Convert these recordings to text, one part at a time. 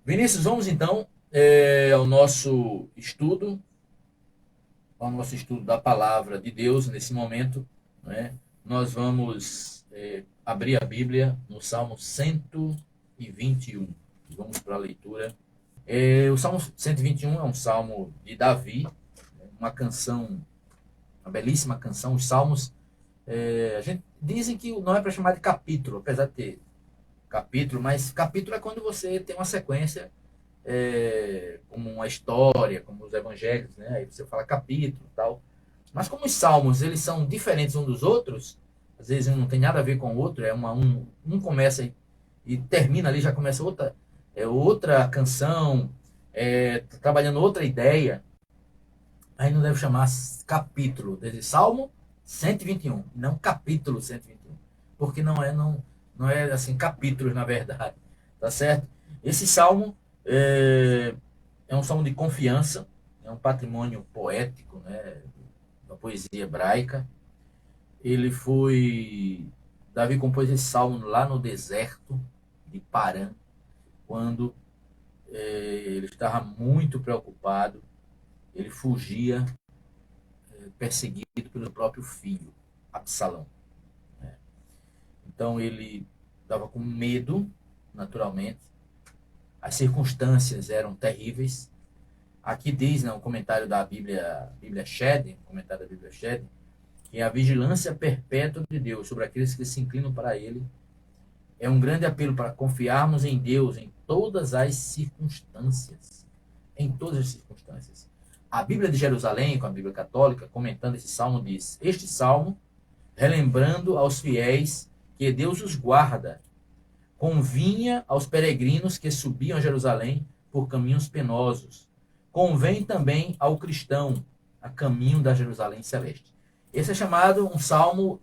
Vinícius, vamos então ao nosso estudo da palavra de Deus nesse momento. Né? Nós vamos abrir a Bíblia no Salmo 121. Vamos para a leitura. O Salmo 121 é um salmo de Davi, uma canção, uma belíssima canção. Os salmos, a gente dizem que não é para chamar de capítulo, apesar de ter capítulo, mas capítulo é quando você tem uma sequência como uma história, como os evangelhos, né? Aí você fala capítulo e tal. Mas como os salmos eles são diferentes uns dos outros, às vezes um não tem nada a ver com o outro, um começa e termina ali, já começa outra canção, trabalhando outra ideia, aí não deve chamar capítulo, desde Salmo 121, não capítulo 121, porque não é assim capítulos na verdade, tá certo? Esse salmo é um salmo de confiança, é um patrimônio poético, né, da poesia hebraica. Ele foi Davi compôs esse salmo lá no deserto de Parã, quando ele estava muito preocupado, ele fugia perseguido pelo próprio filho, Absalão. Né? Então ele estava com medo, naturalmente. As circunstâncias eram terríveis. Aqui diz, né, um comentário da Bíblia Shed, um comentário da Bíblia Shed, que a vigilância perpétua de Deus sobre aqueles que se inclinam para ele é um grande apelo para confiarmos em Deus em todas as circunstâncias. Em todas as circunstâncias. A Bíblia de Jerusalém, com a Bíblia Católica, comentando esse salmo, diz: Este salmo, relembrando aos fiéis que Deus os guarda, convinha aos peregrinos que subiam a Jerusalém por caminhos penosos. Convém também ao cristão a caminho da Jerusalém celeste. Esse é chamado um salmo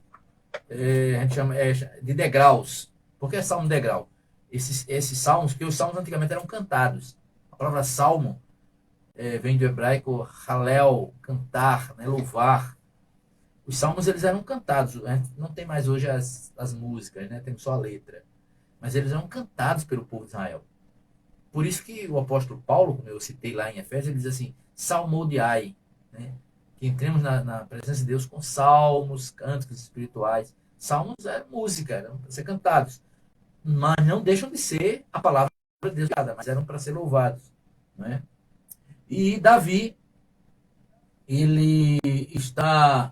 a gente chama, de degraus. Por que salmo degrau? Esses salmos, porque os salmos antigamente eram cantados. A palavra salmo vem do hebraico halel, cantar, né, louvar. Os salmos eles eram cantados, né? Não tem mais hoje as músicas, né? Tem só a letra. Mas eles eram cantados pelo povo de Israel. Por isso que o apóstolo Paulo, como eu citei lá em Efésios, ele diz assim, salmodiai, né? Que entremos na presença de Deus com salmos, cânticos espirituais. Salmos é música, eram para ser cantados. Mas não deixam de ser a palavra de Deus, mas eram para ser louvados. Né? E Davi, ele está,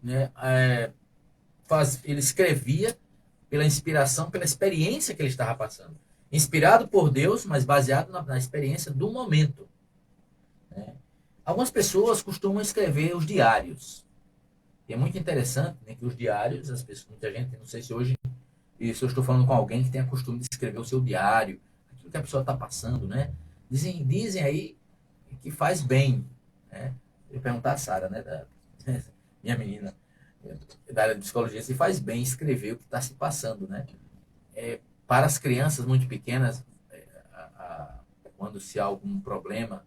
né, ele escrevia pela inspiração, pela experiência que ele estava passando. Inspirado por Deus, mas baseado na experiência do momento. Né? Algumas pessoas costumam escrever os diários. E é muito interessante, né, que os diários, muita gente, não sei se hoje, se eu estou falando com alguém que tem a costume de escrever o seu diário, aquilo que a pessoa está passando, né? Dizem aí que faz bem. Né? Eu ia perguntar a Sara, né, minha menina da área de psicologia, se faz bem escrever o que está se passando, né? Para as crianças muito pequenas, quando se há algum problema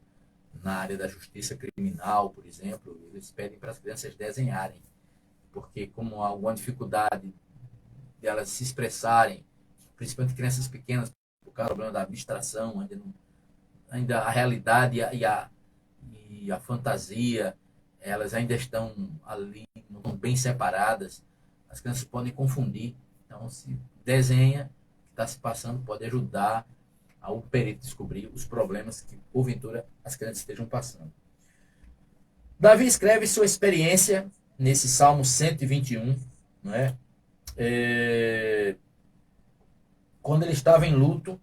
na área da justiça criminal, por exemplo, eles pedem para as crianças desenharem, porque como há alguma dificuldade de elas se expressarem, principalmente crianças pequenas, por causa do problema da abstração, ainda a realidade e a fantasia, elas ainda estão ali, não estão bem separadas, as crianças podem confundir. Então, se desenha o que está se passando, pode ajudar ao perito descobrir os problemas que, porventura, as crianças estejam passando. Davi escreve sua experiência nesse Salmo 121, não é? Quando ele estava em luto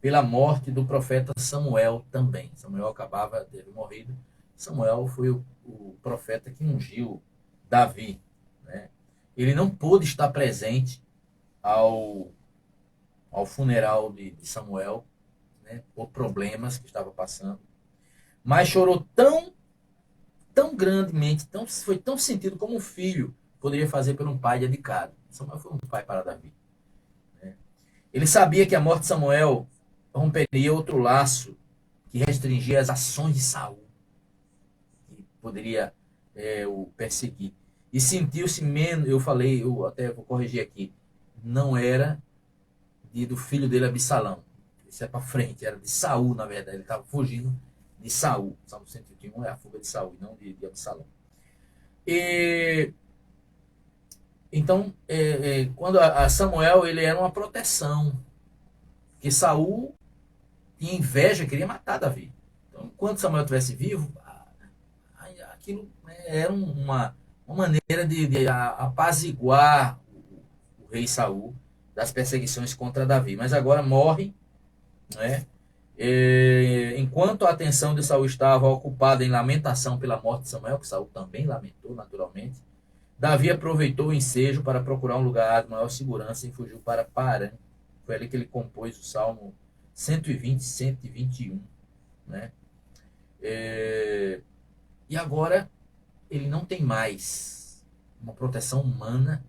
pela morte do profeta Samuel também. Samuel acabava de ter morrido. Samuel foi o profeta que ungiu Davi. Né? Ele não pôde estar presente ao, ao funeral de Samuel, né, por problemas que estava passando, mas chorou tão grandemente, foi tão sentido como um filho poderia fazer por um pai dedicado. Samuel foi um pai para Davi. Né? Ele sabia que a morte de Samuel romperia outro laço que restringia as ações de Saul, que poderia o perseguir. E sentiu-se menos, eu até vou corrigir aqui, não era do filho dele Absalão. Isso é para frente, era de Saul, na verdade. Ele estava fugindo de Saul. Salmo 121 é a fuga de Saul, não de Absalão. E então, quando a Samuel, ele era uma proteção, porque Saul tinha inveja, queria matar Davi. Então, enquanto Samuel estivesse vivo, aquilo era uma maneira de apaziguar o rei Saul das perseguições contra Davi. Mas agora morre, né? Enquanto a atenção de Saul estava ocupada em lamentação pela morte de Samuel, que Saul também lamentou naturalmente, Davi aproveitou o ensejo para procurar um lugar de maior segurança e fugiu para Parã. Foi ali que ele compôs o Salmo 120, 121. Né? E agora ele não tem mais uma proteção humana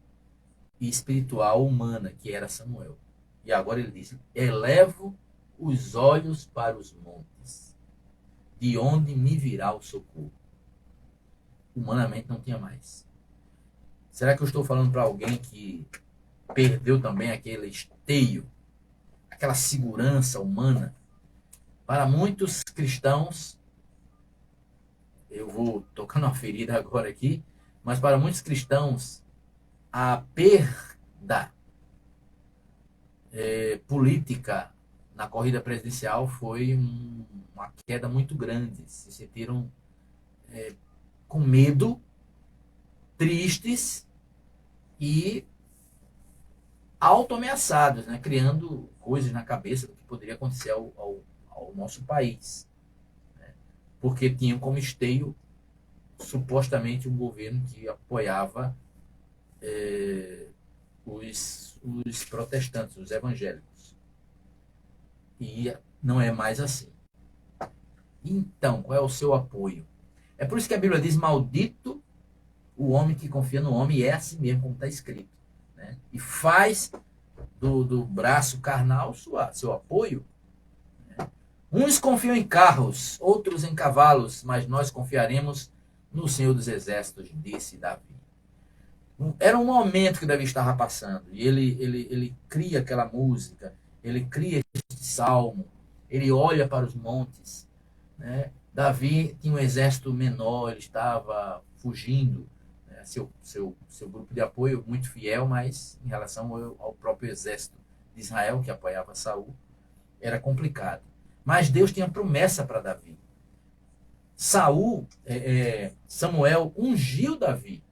e espiritual humana, que era Samuel. E agora ele diz: elevo os olhos para os montes, de onde me virá o socorro. Humanamente não tinha mais. Será que eu estou falando para alguém que perdeu também aquele esteio, aquela segurança humana? Para muitos cristãos, eu vou tocando uma ferida agora aqui, mas para muitos cristãos, a perda política na corrida presidencial foi uma queda muito grande. Se sentiram com medo, tristes e auto-ameaçados, né? Criando coisas na cabeça do que poderia acontecer ao nosso país. Né? Porque tinham como esteio, supostamente, um governo que apoiava os protestantes, os evangélicos. E não é mais assim. Então, qual é o seu apoio? É por isso que a Bíblia diz: maldito o homem que confia no homem, e é assim mesmo como está escrito. Né? E faz do braço carnal seu apoio. Né? Uns confiam em carros, outros em cavalos, mas nós confiaremos no Senhor dos Exércitos, disse Davi. Era um momento que Davi estava passando, e ele cria aquela música, ele cria esse salmo, ele olha para os montes. Né? Davi tinha um exército menor, ele estava fugindo, né? seu grupo de apoio muito fiel, mas em relação ao próprio exército de Israel, que apoiava Saul, era complicado. Mas Deus tinha promessa para Davi. Samuel ungiu Davi,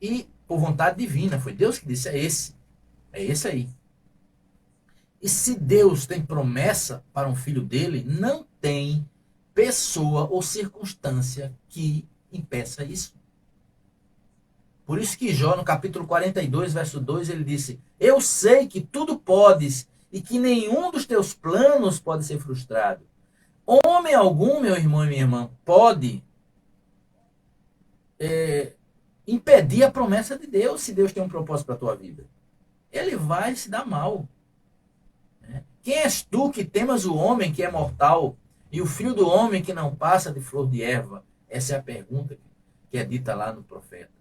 e por vontade divina, foi Deus que disse: é esse aí. E se Deus tem promessa para um filho dele, não tem pessoa ou circunstância que impeça isso. Por isso que Jó, no capítulo 42, verso 2, ele disse: eu sei que tudo podes e que nenhum dos teus planos pode ser frustrado. Homem algum, meu irmão e minha irmã, pode impedir a promessa de Deus, se Deus tem um propósito para a tua vida. Ele vai se dar mal. Quem és tu que temas o homem que é mortal e o filho do homem que não passa de flor de erva? Essa é a pergunta que é dita lá no profeta.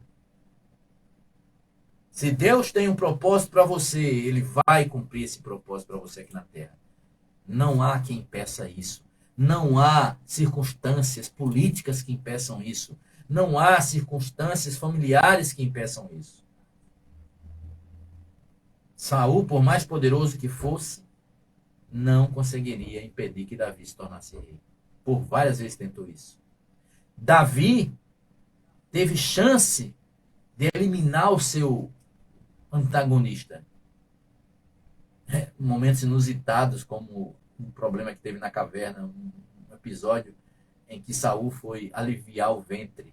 Se Deus tem um propósito para você, ele vai cumprir esse propósito para você aqui na terra. Não há quem impeça isso. Não há circunstâncias políticas que impeçam isso. Não há circunstâncias familiares que impeçam isso. Saul, por mais poderoso que fosse, não conseguiria impedir que Davi se tornasse rei. Por várias vezes tentou isso. Davi teve chance de eliminar o seu antagonista. Momentos inusitados, como um problema que teve na caverna, um episódio em que Saul foi aliviar o ventre.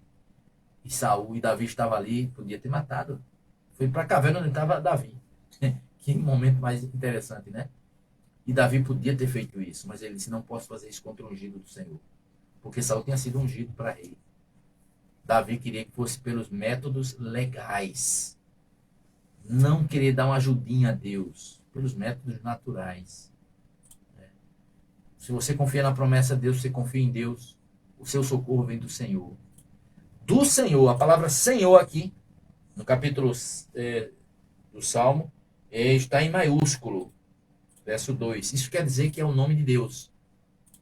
E Saul e Davi estavam ali, podia ter matado. Foi para a caverna onde estava Davi. Que momento mais interessante, né? E Davi podia ter feito isso, mas ele disse: não posso fazer isso contra o ungido do Senhor. Porque Saul tinha sido ungido para rei. Davi queria que fosse pelos métodos legais. Não querer dar uma ajudinha a Deus, pelos métodos naturais. Se você confia na promessa de Deus, você confia em Deus, o seu socorro vem do Senhor. Do Senhor, a palavra Senhor aqui, no capítulo do Salmo, está em maiúsculo. Verso 2. Isso quer dizer que é o nome de Deus.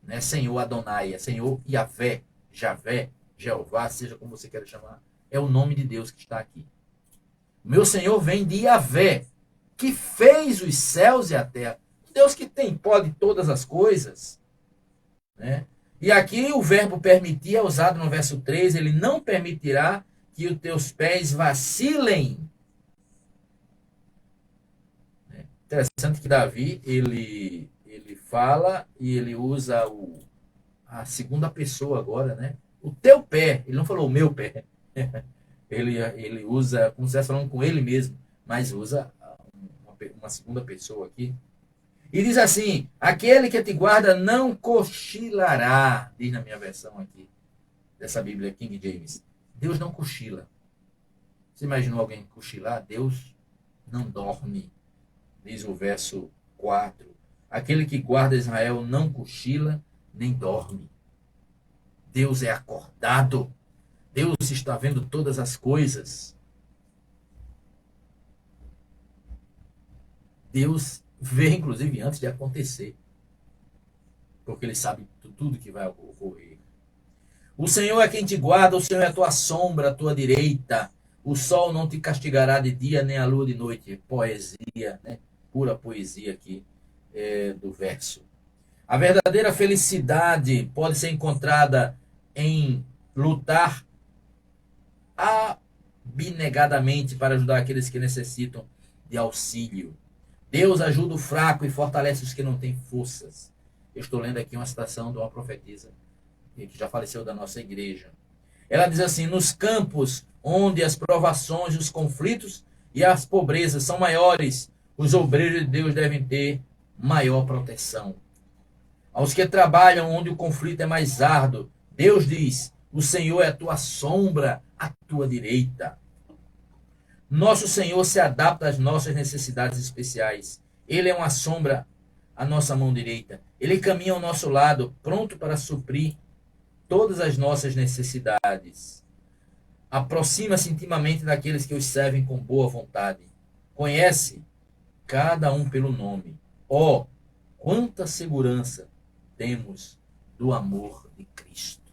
Não é Senhor Adonai, é Senhor Yahvé, Javé, Jeová, seja como você queira chamar. É o nome de Deus que está aqui. O meu Senhor vem de Yahvé, que fez os céus e a terra. Deus que pode todas as coisas. Né? E aqui o verbo permitir é usado no verso 3. Ele não permitirá que os teus pés vacilem. Interessante que Davi, ele fala e ele usa a segunda pessoa agora, né? O teu pé. Ele não falou o meu pé. Ele usa, como se estivesse falando com ele mesmo, mas usa uma segunda pessoa aqui. E diz assim: aquele que te guarda não cochilará, diz na minha versão aqui, dessa Bíblia King James. Deus não cochila. Você imaginou alguém cochilar? Deus não dorme, diz o verso 4. Aquele que guarda Israel não cochila nem dorme. Deus é acordado. Deus está vendo todas as coisas. Deus vê, inclusive, antes de acontecer. Porque ele sabe tudo que vai ocorrer. O Senhor é quem te guarda, o Senhor é a tua sombra, a tua direita. O sol não te castigará de dia, nem a lua de noite. Poesia, né? Pura poesia aqui do verso. A verdadeira felicidade pode ser encontrada em lutar abnegadamente para ajudar aqueles que necessitam de auxílio. Deus ajuda o fraco e fortalece os que não têm forças. Eu estou lendo aqui uma citação de uma profetisa que já faleceu da nossa igreja. Ela diz assim: nos campos onde as provações, os conflitos e as pobrezas são maiores, os obreiros de Deus devem ter maior proteção. Aos que trabalham onde o conflito é mais árduo, Deus diz: o Senhor é a tua sombra, à tua direita. Nosso Senhor se adapta às nossas necessidades especiais. Ele é uma sombra à nossa mão direita. Ele caminha ao nosso lado, pronto para suprir todas as nossas necessidades. Aproxima-se intimamente daqueles que os servem com boa vontade. Conhece cada um pelo nome. Oh, quanta segurança temos do amor de Cristo.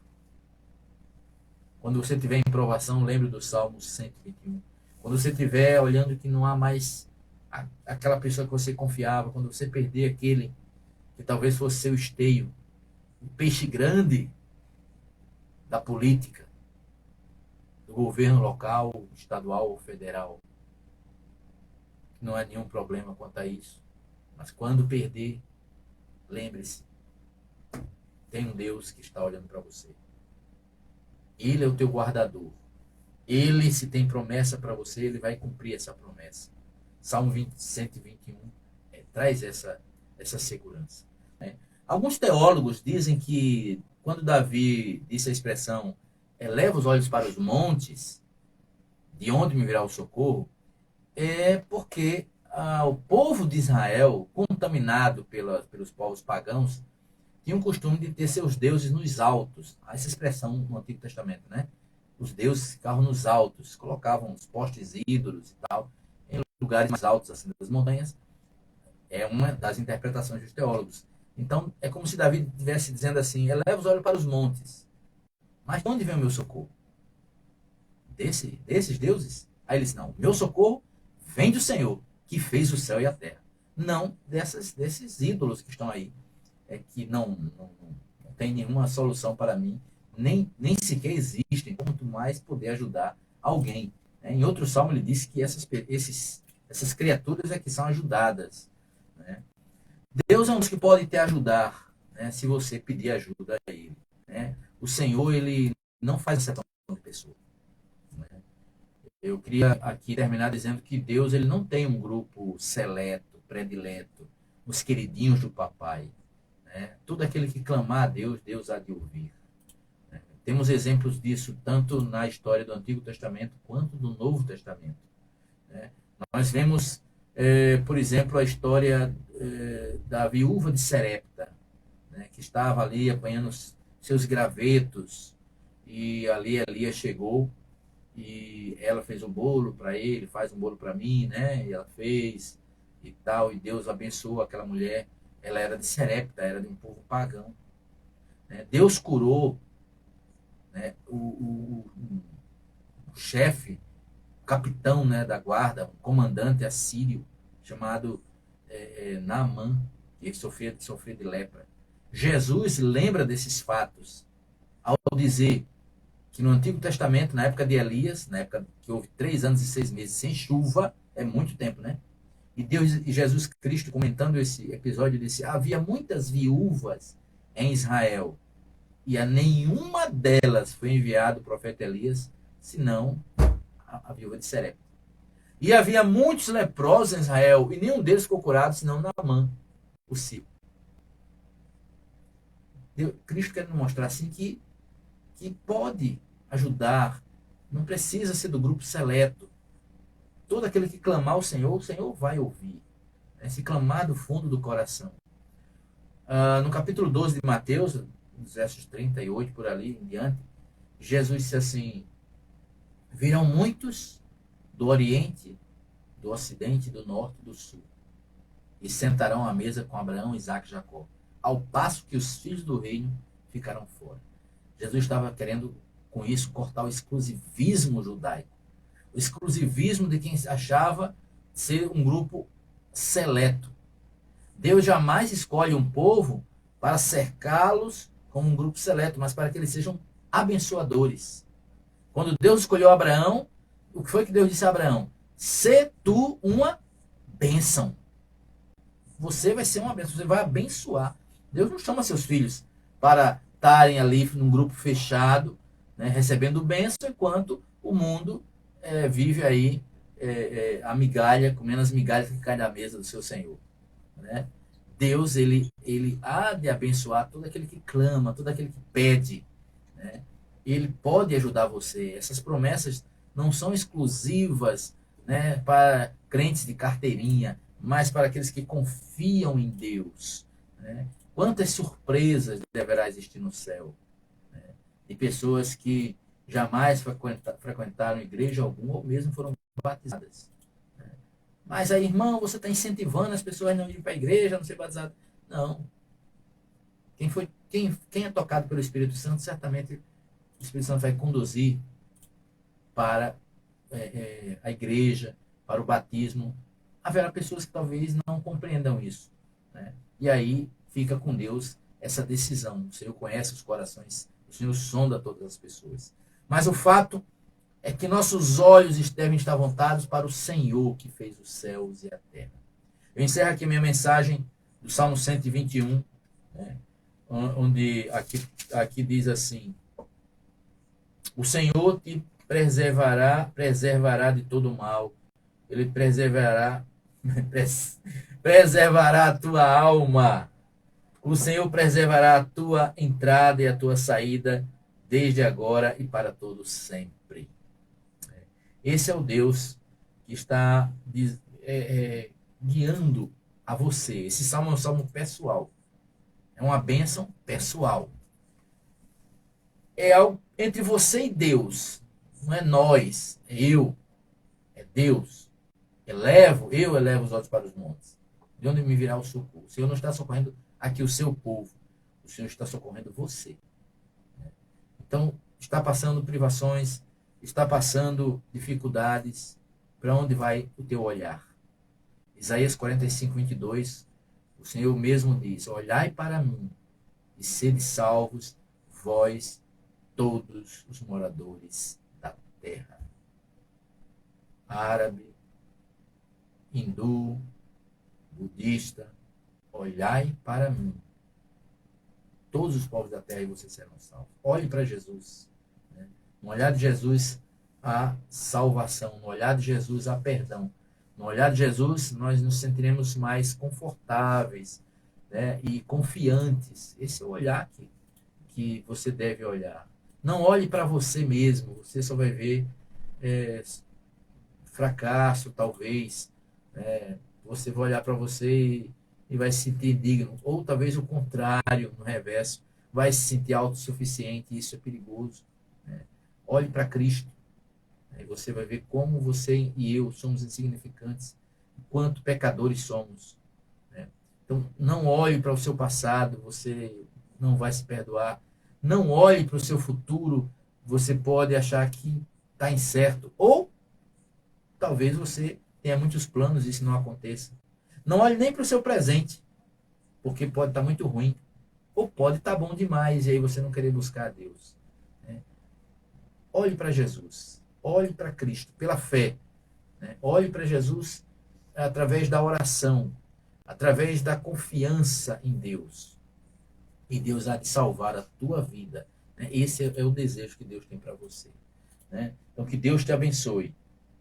Quando você estiver em provação, lembre do Salmo 121. Quando você estiver olhando que não há mais aquela pessoa que você confiava, quando você perder aquele que talvez fosse seu esteio, o peixe grande da política, do governo local, estadual ou federal, não há nenhum problema quanto a isso. Mas quando perder, lembre-se, tem um Deus que está olhando para você. Ele é o teu guardador. Ele, se tem promessa para você, ele vai cumprir essa promessa. Salmo 121 traz essa segurança. Né? Alguns teólogos dizem que quando Davi disse a expressão eleva os olhos para os montes, de onde me virá o socorro, é porque o povo de Israel, contaminado pelos povos pagãos, tinha o costume de ter seus deuses nos altos. Essa expressão no Antigo Testamento, né? Os deuses ficavam nos altos, colocavam os postes ídolos e tal, em lugares mais altos assim das montanhas. É uma das interpretações dos teólogos. Então, é como se Davi estivesse dizendo assim: eleva os olhos para os montes. Mas de onde vem o meu socorro? Desses deuses? Aí ele disse: não, meu socorro vem do Senhor, que fez o céu e a terra. Não desses ídolos que estão aí, que não tem nenhuma solução para mim, nem sequer existem, quanto mais poder ajudar alguém. Em outro salmo ele disse que essas criaturas é que são ajudadas. Né? Deus é um dos que pode te ajudar, né, se você pedir ajuda a Ele. Né? O Senhor, Ele não faz acepção de pessoa. Né? Eu queria aqui terminar dizendo que Deus ele não tem um grupo seleto, predileto, os queridinhos do papai. Né? Todo aquele que clamar a Deus, Deus há de ouvir. Né? Temos exemplos disso tanto na história do Antigo Testamento quanto do Novo Testamento. Né? Nós vemos, por exemplo, a história da viúva de Serepta, né? Que estava ali apanhando seus gravetos, e ali Elias chegou e ela fez um bolo para ele, faz um bolo para mim, né? E ela fez, e tal, e Deus abençoou aquela mulher. Ela era de Serepta, era de um povo pagão. Né? Deus curou, né, o chefe, o capitão, né, da guarda, um comandante assírio, chamado Naamã, que sofria de lepra. Jesus lembra desses fatos ao dizer que no Antigo Testamento, na época de Elias, na época que houve 3 anos e 6 meses sem chuva, é muito tempo, né? E Jesus Cristo, comentando esse episódio, disse: havia muitas viúvas em Israel, e a nenhuma delas foi enviado o profeta Elias, senão a viúva de Serepta. E havia muitos leprosos em Israel, e nenhum deles ficou curado, senão Naamã, o sírio. Cristo quer nos mostrar assim que pode ajudar, não precisa ser do grupo seleto. Todo aquele que clamar ao Senhor, o Senhor vai ouvir. Né? Se clamar do fundo do coração. No capítulo 12 de Mateus, nos versos 38 por ali em diante, Jesus disse assim: virão muitos do Oriente, do Ocidente, do Norte e do Sul, e sentarão à mesa com Abraão, Isaque e Jacó, ao passo que os filhos do reino ficarão fora. Jesus estava querendo, com isso, cortar o exclusivismo judaico. O exclusivismo de quem achava ser um grupo seleto. Deus jamais escolhe um povo para cercá-los como um grupo seleto, mas para que eles sejam abençoadores. Quando Deus escolheu Abraão, o que foi que Deus disse a Abraão? Sê tu uma bênção. Você vai ser uma bênção, você vai abençoar. Deus não chama seus filhos para estarem ali num grupo fechado, né, recebendo bênção, enquanto o mundo vive aí a migalha, comendo as migalhas que caem da mesa do seu Senhor. Né? Deus, ele há de abençoar todo aquele que clama, todo aquele que pede. Né? Ele pode ajudar você. Essas promessas não são exclusivas, né, para crentes de carteirinha, mas para aqueles que confiam em Deus. Né? Quantas surpresas deverá existir no céu? Né? De pessoas que jamais frequentaram igreja alguma ou mesmo foram batizadas. Né? Mas aí, irmão, você está incentivando as pessoas a não ir para a igreja, a não ser batizado. Não. Quem é tocado pelo Espírito Santo, certamente o Espírito Santo vai conduzir para a igreja, para o batismo. Haverá pessoas que talvez não compreendam isso. Né? E aí fica com Deus essa decisão. O Senhor conhece os corações, o Senhor sonda todas as pessoas. Mas o fato é que nossos olhos devem estar voltados para o Senhor que fez os céus e a terra. Eu encerro aqui minha mensagem do Salmo 121, né? Onde aqui diz assim: o Senhor te preservará de todo mal. Ele preservará a tua alma. O Senhor preservará a tua entrada e a tua saída, desde agora e para todo sempre. Esse é o Deus que está guiando a você. Esse salmo é um salmo pessoal. É uma bênção pessoal. É algo entre você e Deus. Não é nós, é eu, é Deus. Eu elevo os olhos para os montes. De onde me virá o socorro? O Senhor não está socorrendo aqui o seu povo. O Senhor está socorrendo você. Então, está passando privações, está passando dificuldades. Para onde vai o teu olhar? Isaías 45, 22, o Senhor mesmo diz: olhai para mim e sede salvos, vós, todos os moradores da terra. Árabe, hindu, budista, olhai para mim. Todos os povos da terra e vocês serão salvos. Olhe para Jesus. Né? No olhar de Jesus há salvação. No olhar de Jesus há perdão. No olhar de Jesus nós nos sentiremos mais confortáveis, né? E confiantes. Esse é o olhar que você deve olhar. Não olhe para você mesmo. Você só vai ver fracasso, talvez. Você vai olhar para você e vai se sentir indigno. Ou talvez o contrário, no reverso, vai se sentir autossuficiente, e isso é perigoso. Né? Olhe para Cristo. Aí você vai ver como você e eu somos insignificantes quanto pecadores somos, né? Então, não olhe para o seu passado, você não vai se perdoar. Não olhe para o seu futuro, você pode achar que está incerto. Ou talvez você tenha muitos planos e isso não aconteça. Não olhe nem para o seu presente, porque pode estar muito ruim. Ou pode estar bom demais e aí você não querer buscar a Deus, né? Olhe para Jesus. Olhe para Cristo, pela fé, né? Olhe para Jesus através da oração, através da confiança em Deus. E Deus há de salvar a tua vida, né? Esse é o desejo que Deus tem para você, né? Então, que Deus te abençoe,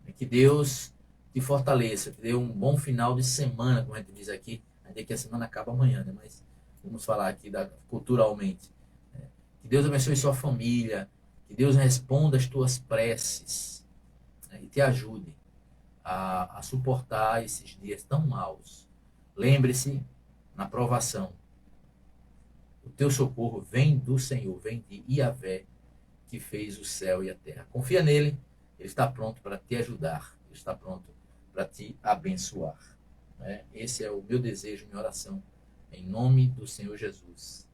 né? Que Deus te fortaleça, que dê um bom final de semana, como a gente diz aqui, ainda que a semana acaba amanhã, né? Mas vamos falar aqui culturalmente, né? Que Deus abençoe sua família, que Deus responda as tuas preces, né? E te ajude a suportar esses dias tão maus. Lembre-se, na provação, o teu socorro vem do Senhor, vem de Yahvé, que fez o céu e a terra. Confia nele, ele está pronto para te ajudar, ele está pronto para te abençoar, né? Esse é o meu desejo, minha oração, em nome do Senhor Jesus.